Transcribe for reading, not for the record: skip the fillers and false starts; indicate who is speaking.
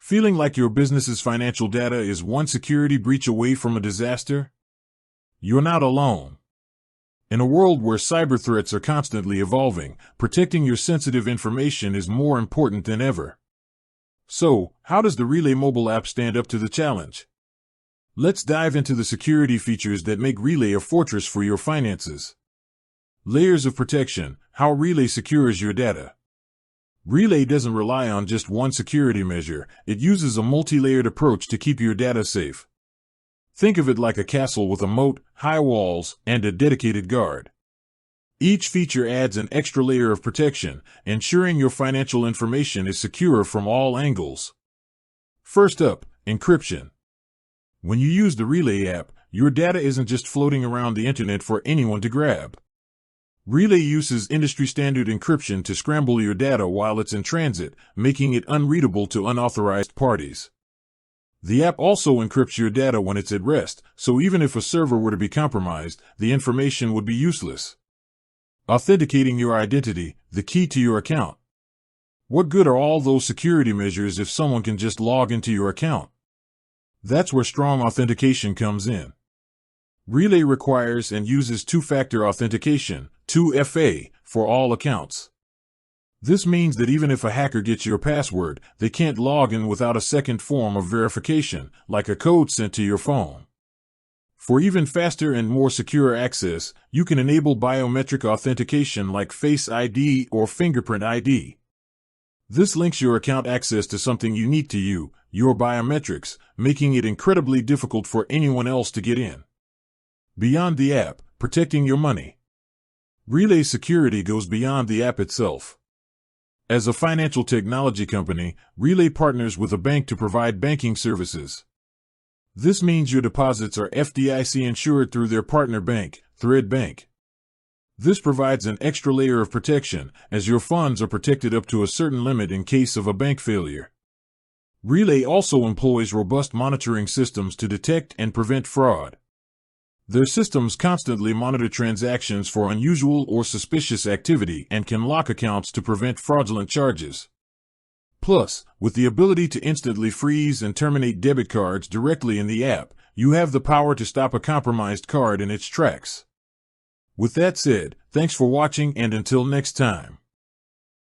Speaker 1: Feeling like your business's financial data is one security breach away from a disaster? You're not alone. In a world where cyber threats are constantly evolving, protecting your sensitive information is more important than ever. So, how does the Relay mobile app stand up to the challenge? Let's dive into the security features that make Relay a fortress for your finances. Layers of protection: how Relay secures your data. Relay doesn't rely on just one security measure, it uses a multi-layered approach to keep your data safe. Think of it like a castle with a moat, high walls, and a dedicated guard. Each feature adds an extra layer of protection, ensuring your financial information is secure from all angles. First up, encryption. When you use the Relay app, your data isn't just floating around the internet for anyone to grab. Relay uses industry-standard encryption to scramble your data while it's in transit, making it unreadable to unauthorized parties. The app also encrypts your data when it's at rest, so even if a server were to be compromised, the information would be useless. Authenticating your identity, the key to your account. What good are all those security measures if someone can just log into your account? That's where strong authentication comes in. Relay requires and uses two-factor authentication, 2FA, for all accounts. This means that even if a hacker gets your password, they can't log in without a second form of verification, like a code sent to your phone. For even faster and more secure access, you can enable biometric authentication like Face ID or Fingerprint ID. This links your account access to something unique to you, your biometrics, making it incredibly difficult for anyone else to get in. Beyond the app, protecting your money. Relay security goes beyond the app itself. As a financial technology company, Relay partners with a bank to provide banking services. This means your deposits are FDIC insured through their partner bank, Thread Bank. This provides an extra layer of protection, as your funds are protected up to a certain limit in case of a bank failure. Relay also employs robust monitoring systems to detect and prevent fraud. Their systems constantly monitor transactions for unusual or suspicious activity and can lock accounts to prevent fraudulent charges. Plus, with the ability to instantly freeze and terminate debit cards directly in the app, you have the power to stop a compromised card in its tracks. With that said, thanks for watching, and until next time.